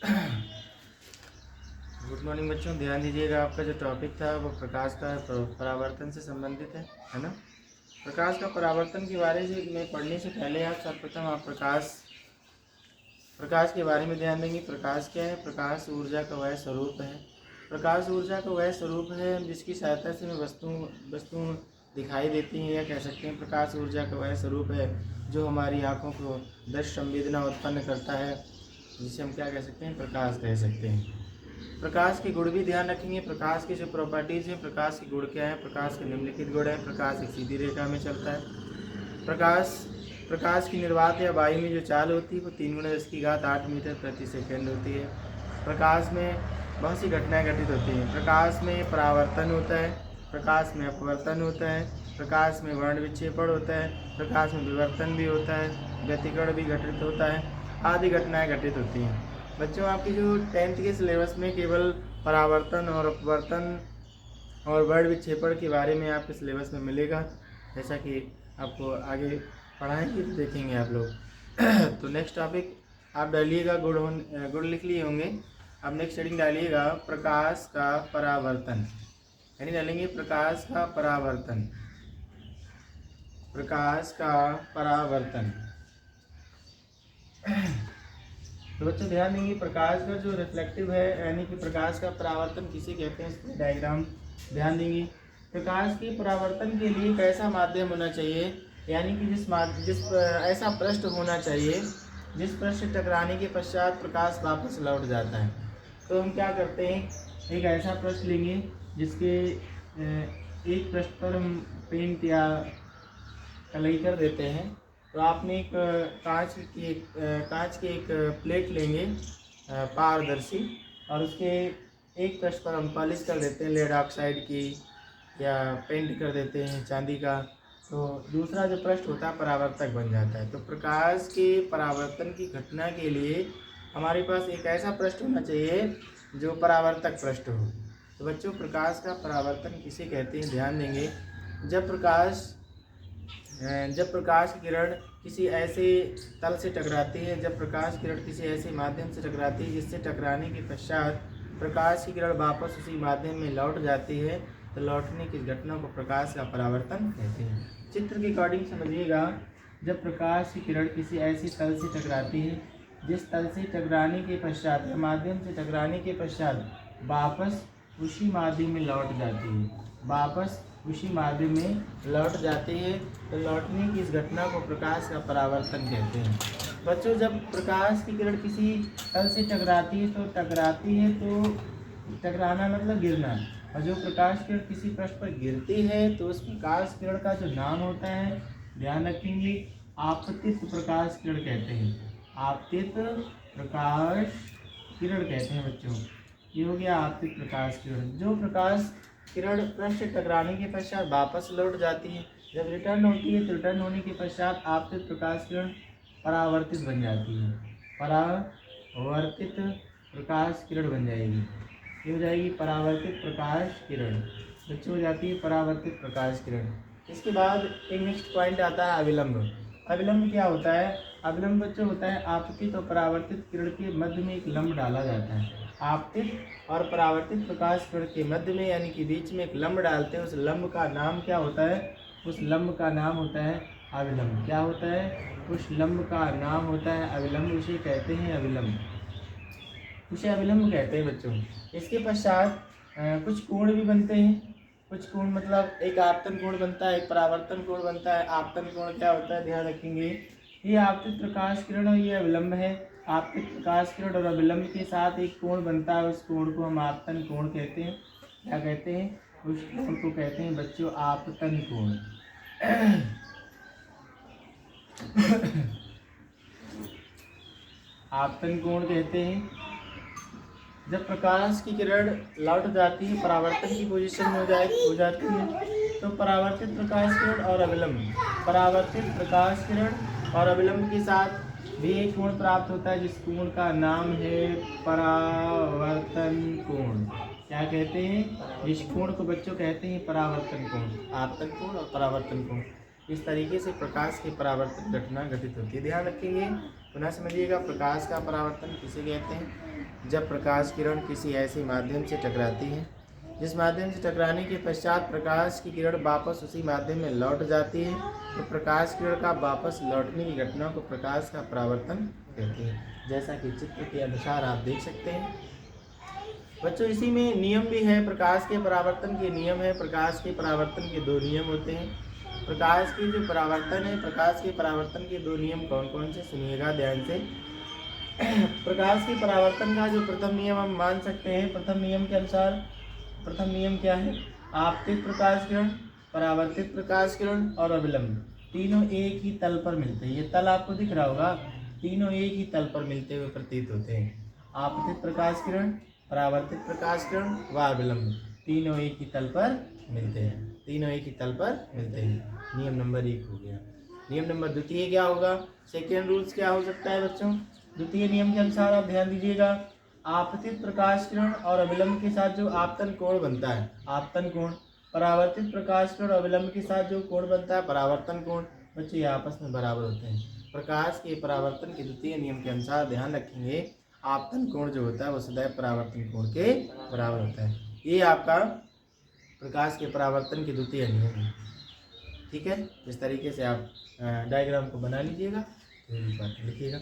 Good morning बच्चों, ध्यान दीजिएगा। आपका जो टॉपिक था वो प्रकाश का परावर्तन से संबंधित है ना। प्रकाश का परावर्तन के बारे में पढ़ने से पहले आप सर्वप्रथम आप प्रकाश के बारे में ध्यान देंगे। प्रकाश क्या है? प्रकाश ऊर्जा का वह स्वरूप है। प्रकाश ऊर्जा का वह स्वरूप है जिसकी सहायता से वस्तु दिखाई देती हैं, या कह सकते हैं प्रकाश ऊर्जा का वह स्वरूप है जो हमारी आँखों को दृश्य संवेदना उत्पन्न करता है, जिसे हम क्या कह सकते हैं? प्रकाश कह सकते हैं। प्रकाश के गुण भी ध्यान रखेंगे। प्रकाश की जो प्रॉपर्टीज़ हैं, प्रकाश के गुण क्या है? प्रकाश के निम्नलिखित गुण है। प्रकाश एक सीधी रेखा में चलता है। प्रकाश की निर्वात या वायु में जो चाल होती है वो 3×10⁸ मीटर प्रति सेकेंड होती है। प्रकाश में बहुत सी घटनाएं घटित होती हैं। प्रकाश में परावर्तन होता है, प्रकाश में अपवर्तन होता है, प्रकाश में वर्ण विक्षेपण होता है, प्रकाश में विवर्तन भी होता है, व्यतिकरण भी घटित होता है, आदि घटनाएं घटित होती हैं। बच्चों, आपकी जो 10th के सिलेबस में केवल परावर्तन और अपवर्तन और वर्ण विक्षेपण के बारे में आपके सिलेबस में मिलेगा, जैसा कि आपको आगे पढ़ाएंगे तो देखेंगे आप लोग। तो नेक्स्ट टॉपिक आप डालिएगा, गुण लिख लिए होंगे। आप नेक्स्ट हेडिंग डालिएगा प्रकाश का परावर्तन, यानी डालेंगे प्रकाश का परावर्तन। प्रकाश का परावर्तन। तो बच्चों ध्यान देंगे, प्रकाश का जो रिफ्लेक्टिव है, यानी कि प्रकाश का परावर्तन किसे कहते हैं, इसमें डायग्राम ध्यान देंगे। प्रकाश के परावर्तन के लिए कैसा माध्यम होना चाहिए, यानी कि ऐसा पृष्ठ होना चाहिए जिस पृष्ठ से टकराने के पश्चात प्रकाश वापस लौट जाता है। तो हम क्या करते हैं, एक ऐसा पृष्ठ लेंगे जिसके एक पृष्ठ पर हम पेंट या कलई कर देते हैं। तो आपने एक कांच की एक प्लेट लेंगे पारदर्शी, और उसके एक पृष्ठ पर हम पॉलिश कर देते हैं लेड ऑक्साइड की, या पेंट कर देते हैं चांदी का। तो दूसरा जो पृष्ठ होता है परावर्तक बन जाता है। तो प्रकाश के परावर्तन की घटना के लिए हमारे पास एक ऐसा पृष्ठ होना चाहिए जो परावर्तक पृष्ठ हो। तो बच्चों, प्रकाश का परावर्तन किसे कहते हैं, ध्यान देंगे। जब प्रकाश की किरण किसी ऐसे तल से टकराती है, जब प्रकाश किरण किसी ऐसे माध्यम से टकराती है जिससे टकराने के पश्चात प्रकाश की किरण वापस उसी माध्यम में लौट जाती है, तो लौटने की घटना को प्रकाश का परावर्तन कहते हैं। चित्र के अकॉर्डिंग समझिएगा। जब प्रकाश की किरण किसी ऐसी तल से टकराती है जिस तल से टकराने के पश्चात, माध्यम से टकराने के पश्चात वापस उसी माध्यम में लौट जाती है, तो लौटने की इस घटना को प्रकाश का परावर्तन कहते हैं। बच्चों, जब प्रकाश की किरण किसी तल से टकराती है तो टकराना मतलब गिरना, और जो प्रकाश किरण किसी पृष्ठ पर गिरती है तो उस प्रकाश किरण का जो नाम होता है, ध्यान रखेंगे, आपतित प्रकाश किरण कहते हैं। आपतित प्रकाश किरण कहते हैं बच्चों। ये हो गया आपतित प्रकाश किरण। जो प्रकाश किरण पृष्ठ से टकराने के पश्चात वापस लौट जाती है, जब रिटर्न होती है तो रिटर्न होने के पश्चात आपतित प्रकाश किरण परावर्तित बन जाती है, परावर्तित प्रकाश किरण बन जाएगी। ये हो जाएगी परावर्तित प्रकाश किरण, बच्चों हो जाती है परावर्तित प्रकाश किरण। इसके बाद एक नेक्स्ट पॉइंट आता है अविलंब। अविलंब क्या होता है? अविलंब बच्चों होता है आपतित और परावर्तित किरण के मध्य में एक लंब डाला जाता है। आपतित और परावर्तित प्रकाश किरण के मध्य में, यानी कि बीच में एक लंब डालते हैं। उस लंब का नाम क्या होता है? उस लंब का नाम होता है अविलंब। क्या होता है? उस लंब का नाम होता है अविलंब। उसे कहते हैं अविलंब, उसे अविलंब कहते हैं बच्चों। इसके पश्चात कुछ कोण भी बनते हैं। कुछ कोण मतलब एक आपतन कोण बनता है, एक परावर्तन कोण बनता है। आपतन कोण क्या होता है, ध्यान रखेंगे। ये आपतित प्रकाश किरण और ये अविलंब है। आपतित प्रकाश किरण और अविलंब के साथ एक कोण बनता है, उस कोण को हम आपतन कोण कहते हैं। क्या कहते हैं? उस कोण को कहते हैं बच्चों आपतन कोण। आपतन कोण कहते हैं। जब प्रकाश की किरण लौट जाती है, परावर्तन की पोजीशन में हो जाती है, तो परावर्तित प्रकाश किरण और अविलंब, परावर्तित प्रकाश किरण और अविलंब के साथ भी एक कोण प्राप्त होता है, जिस कोण का नाम है परावर्तन कोण। क्या कहते हैं? जिस कोण को बच्चों कहते हैं परावर्तन कोण। आपतन कोण और परावर्तन कोण, इस तरीके से प्रकाश की परावर्तन घटना घटित होती है। ध्यान रखेंगे, पुनः समझिएगा, प्रकाश का परावर्तन किसे कहते हैं? जब प्रकाश किरण किसी ऐसे माध्यम से टकराती है जिस माध्यम से टकराने के पश्चात प्रकाश की किरण वापस उसी माध्यम में लौट जाती है, तो प्रकाश किरण का वापस लौटने की घटना को प्रकाश का परावर्तन कहते हैं। जैसा कि चित्र के अनुसार आप देख सकते हैं बच्चों। इसी में नियम भी है, प्रकाश के परावर्तन के नियम है। प्रकाश के परावर्तन के दो नियम होते हैं। प्रकाश की जो परावर्तन है, प्रकाश के परावर्तन के दो नियम कौन कौन से, सुनिएगा ध्यान से। प्रकाश के परावर्तन का जो प्रथम नियम हम मान सकते हैं, प्रथम नियम के अनुसार प्रथम नियम क्या है, आपतित प्रकाश किरण, परावर्तित प्रकाश किरण और अविलंब तीनों एक ही तल पर मिलते हैं। ये तल आपको दिख रहा होगा, तीनों एक ही तल पर मिलते हुए प्रतीत होते हैं। आपतित प्रकाश किरण, परावर्तित प्रकाश किरण व अविलंब तीनों एक ही तल पर मिलते हैं, तीनों एक ही तल पर मिलते हैं। नियम नंबर 1 हो गया। नियम नंबर द्वितीय क्या होगा, सेकेंड रूल्स क्या हो सकता है बच्चों। द्वितीय नियम के अनुसार आप ध्यान दीजिएगा, आपतित प्रकाश किरण और अविलंब के साथ जो आपतन कोण बनता है, आपतन कोण, परावर्तित प्रकाश किरण और अविलंब के साथ जो कोण बनता है, परावर्तन कोण, बच्चों ये आपस में बराबर होते हैं। प्रकाश के परावर्तन के द्वितीय नियम के अनुसार ध्यान रखेंगे, आपतन कोण जो होता है वो सदैव परावर्तन कोण के बराबर होता है। ये आपका प्रकाश के परावर्तन के द्वितीय नियम है। ठीक है, इस तरीके से आप डायग्राम को बना लीजिएगा, तो लिखिएगा।